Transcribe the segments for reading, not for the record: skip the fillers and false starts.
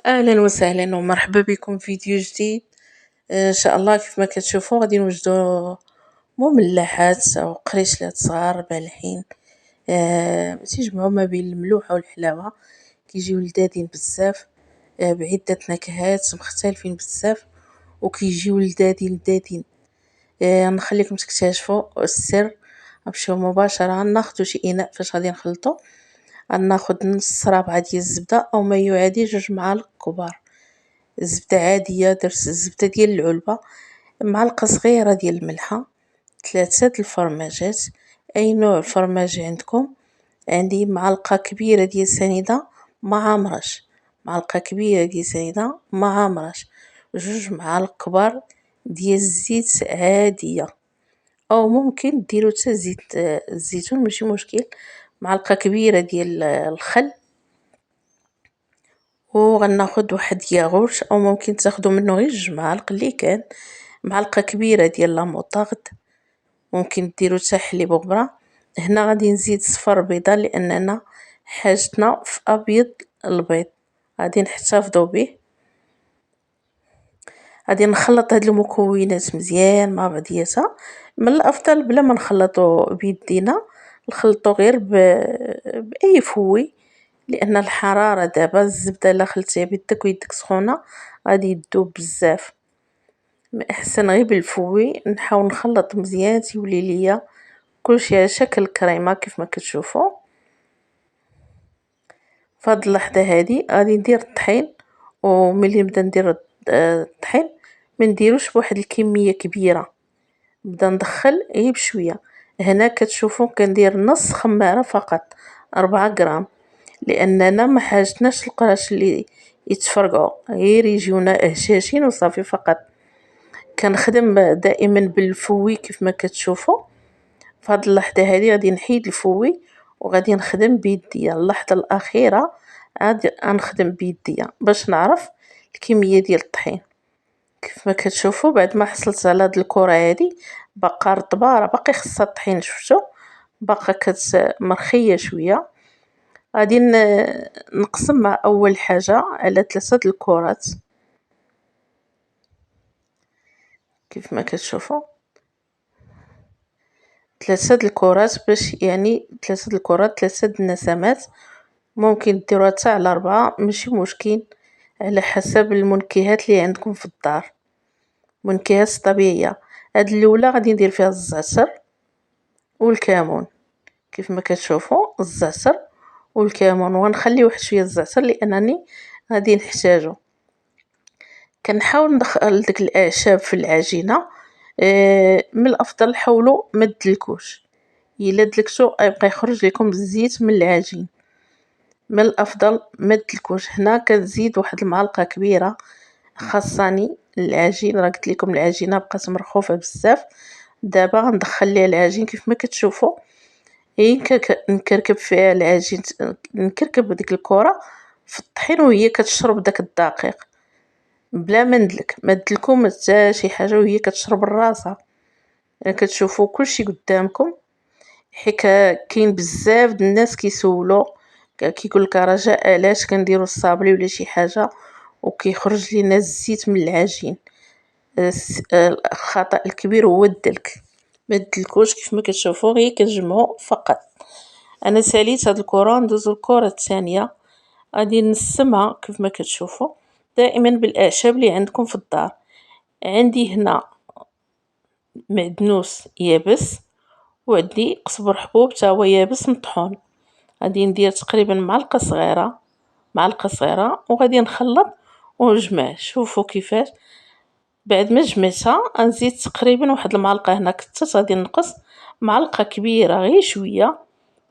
اهلا وسهلا ومرحبا بكم في فيديو جديد. ان شاء الله كيف ما كتشوفوا غادي نوجدوا مملحات او قريشلات صغار بالحين. تيجمعوا ما بين الملوحه والحلاوه، كيجيو لذاذين بزاف. بعده نكهات مختلفين بزاف وكيجيو لذاذين. نخليكم تكتشفوا السر. نمشيو مباشره ناخذ شي اناء فاش غادي نخلطوا. غناخذ نص رابعه ديال الزبده او ما يعادل 2 معالق كبار زبدة عادية. درت الزبدة ديال العلبة، معلقة صغيرة ديال الملحة، 3 د الفرماجات، أي نوع فرماج عندكم. عندي معلقة كبيرة ديال سنيدة معمرش، معلقة كبيرة ديال سنيدة معمرش، 2 معالق كبار ديال الزيت عادية، أو ممكن ديرو حتى زيت الزيتون ماشي مشكل. معلقة كبيرة ديال الخل، وغناخد واحد ياغورت او ممكن تاخدو منه غير 2 معالق اللي كان. معلقة كبيرة ديال لاموطارد، ممكن ديرو حتى حليب وغبرة. هنا غادي نزيد صفر بيضة لاننا حاجتنا في ابيض البيض، غادي نحتفظوا به. غادي نخلط هاد المكونات مزيان مع بعضياتها. من الافضل بلا ما نخلطو بيدينا، نخلطو غير باي فوي، لان الحراره دابا الزبده الا خلطيها بيدك ويدك سخونه غادي تذوب بزاف. احسن غير بالفوي. نحاول نخلط مزيان تيولي ليا كلشي على شكل كريمه كيف ما كتشوفوا. فهاد اللحظه هادي غادي ندير الطحين، وملي نبدا ندير الطحين ما نديروش بواحد الكميه كبيره، نبدا ندخل غير بشويه. هنا كتشوفوا كندير نص خماره فقط، 4 غرام، لاننا ما حاجتناش القراش اللي يتفرقعوا، غير يجيونا هشاشين وصافي فقط. كنخدم دائما بالفوي كيف ما كتشوفوا. فهاد اللحظه هذه غادي نحيد الفوي وغادي نخدم بيديا. اللحظه الاخيره غادي نخدم بيديا باش نعرف الكميه ديال الطحين. كيف ما كتشوفوا بعد ما حصلت على هاد الكره هذه باقا رطبه، راه باقي خصها الطحين، شفتوا باقا مرخيه شويه. غادي نقسمها اول حاجه على 3 د الكرات كيف ما كتشوفوا. 3 د الكرات باش يعني 3 د الكرات 3 د النسمات. ممكن ديروها حتى على 4 ماشي مشكل، على حسب المنكهات اللي عندكم في الدار، منكهات طبيعيه. هاد الاولى غادي ندير فيها الزعتر والكمون كيف ما كتشوفوا، الزعتر والكمون، وغنخلي واحد شويه الزعتر لانني غادي نحتاجو. كنحاول ندخل داك الاعشاب في العجينه. من الافضل حاولوا ما تدلكوش، الا دلكتو يبقى يخرج لكم الزيت من العجين. من الافضل ما تدلكوش. هنا كنزيد واحد المعلقه كبيره خاصني العجين، راه قلت لكم العجينه بقات مرخوفه بزاف. دابا غندخل ليها العجين كيف ما كتشوفوا، نكركب فيها العجين، نكركب ديك الكره في الطحين وهي كتشرب داك الدقيق بلا ما ندلك. ما تدلكو ما حتى شي حاجه وهي كتشرب الراسه. كتشوفوا كلشي قدامكم. حيت كاين بزاف د الناس كيسولوا كيقول لك رجاء علاش كنديروا الصابلي ولا شي حاجه وكيخرج لينا الزيت من العجين. الخطأ الكبير هو الدلك. ما تدلكوش كيف ما كتشوفوا، غير كتجمعوا فقط. انا ساليت هاد الكره، ندوزو الكره الثانيه. غادي نسمها كيف ما كتشوفوا دائما بالاعشاب اللي عندكم في الدار. عندي هنا معدنوس يابس، وعندي قزبر حبوب تا هو يابس مطحون. غادي ندير تقريبا معلقه صغيره، معلقه صغيره، وغادي نخلط ونجمع. شوفوا كيفاش بعد ما جمعتها غنزيد تقريبا واحد المعلقه. هنا كثرت غادي نقص معلقه كبيره غير شويه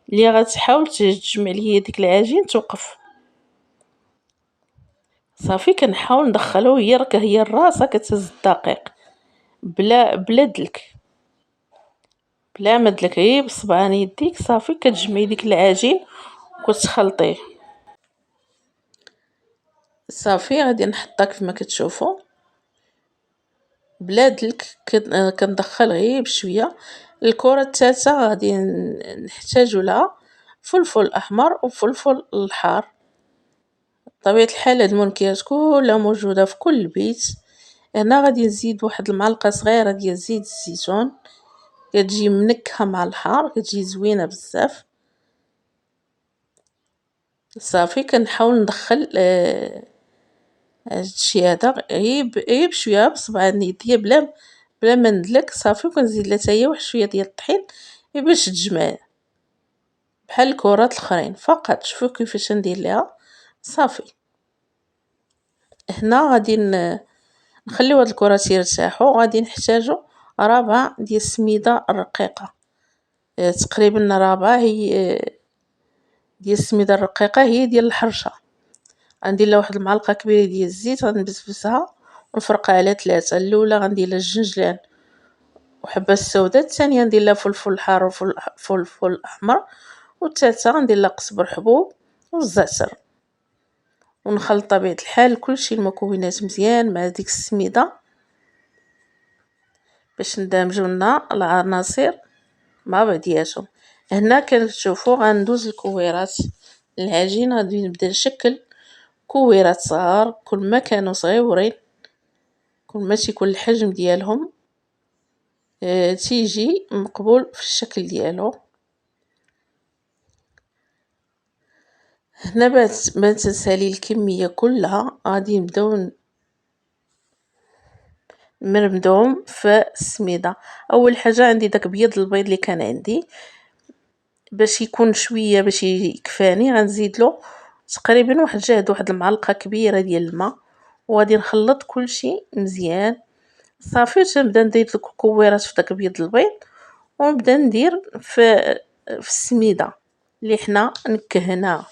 اللي غتحاول تجمع ليا ديك العجين توقف. صافي كنحاول ندخلو هي الراسه كتهز الدقيق بلا دلك، بلا ما دلك، غير بصبعان يديك صافي كتجمعي ديك العجين وكتخلطيه. صافي غادي نحطها كيف ما كتشوفوا بلا دلك. كندخل غير بشويه. الكره الثالثه غادي نحتاجو لها فلفل احمر وفلفل الحار. بطبيعة الحال هاد المنكهات كلها موجودة في كل بيت. هنا غادي نزيد واحد المعلقة صغيرة ديال زيت الزيتون، كتجي منكهة مع الحار، كتجي زوينة بزاف. صافي كنحاول ندخل هادشي هذا غير بشوية بصبع يديا بلا ما ندلك. صافي وكنزيد لها حتى هي واحد شوية ديال الطحين غير باش تجمع بحال الكرات الاخرين فقط. شوفوا كيفاش ندير ليها. صافي هنا غادي نخليو هاد الكرات يرتاحوا. وغادي نحتاجو ربع ديال السميدة الرقيقة، تقريبا ربع هي ديال السميدة الرقيقة هي ديال الحرشة. غندير لها واحد المعلقة كبيرة ديال الزيت، غنبسبسها ونفرقها على 3. الأولى غندير لها الجنجلان وحبة السوداء، الثانية ندير لها فلفل حار وفلفل أحمر، والثالثة غندير لها قزبر حبوب والزعتر. ونخلط بطبيعة الحال كلشي المكونات مزيان مع ديك السميدة باش ندمجو لنا العناصر مع بعضياتهم. هنا كتشوفوا غندوز الكويرات العجين، غادي نبدا نشكل كويرات صغار. كل ما كانوا صغيورين كل ما تيكون الحجم ديالهم تيجي مقبول في الشكل ديالو. هنا ما تنسالي الكمية كلها غادي نبداو نمرمدوهم في السميدة. اول حاجة عندي داك بيض البيض اللي كان عندي باش يكون شوية باش يكفاني، غنزيد له تقريبا واحد جهد واحد المعلقة كبيرة ديال الماء، وغادي نخلط كلشي مزيان. صافي تنبدا ندير الكويرات في داك بيض البيض، ونبدا ندير في السميدة اللي حنا نكهناها.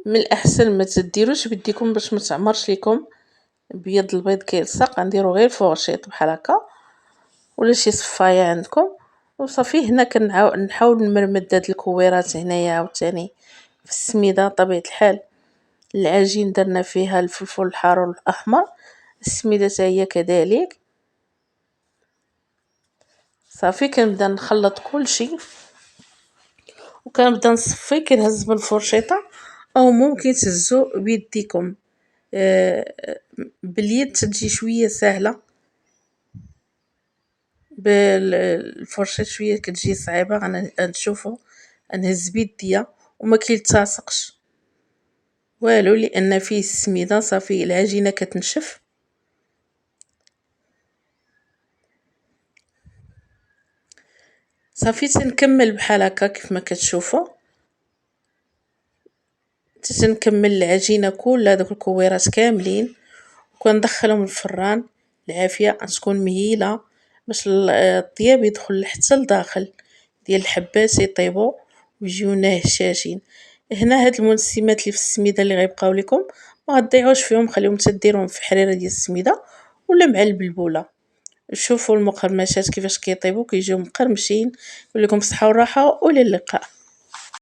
من الاحسن ما تديروش بيديكم باش ما تعمرش لكم بيض البيض كيلصق. غنديرو غير فورشيط بحال هكا ولا شي صفايه عندكم وصافي. هنا نحاول نمرمد هاد الكويرات هنايا عاوتاني في السميده. طبيعه الحال العجين درنا فيها الفلفل الحار والاحمر، السميده حتى هي كذلك. صافي كنبدا نخلط كلشي وكنبدا نصفي. كنهز بالفرشيطه او ممكن تهزو بيديكم باليد تجي شويه سهله، بالفرشيط شويه كتجي صعيبه. غنشوفوا نهز بيديا وما كيلتصقش والو لان فيه السميده. صافي العجينه كتنشف. صافي تنكمل بحال هكا كيف ما كتشوفوا. تنكمل العجينه كلها دوك الكويرات كاملين وكندخلهم الفران. العافيه تكون مهيله باش الطياب يدخل حتى لداخل ديال الحبات يطيبوا ويجيو هشاشين. هنا هاد المنسمات اللي في السميده اللي غيبقاو لكم ما غتضيعوش فيهم، خليهم تديروهم في حريره ديال السميده ولا مع البلبوله. شوفوا المقرمشات كيفاش كيطيبوا كيجيو مقرمشين. نقول لكم بالصحه والراحه والى اللقاء.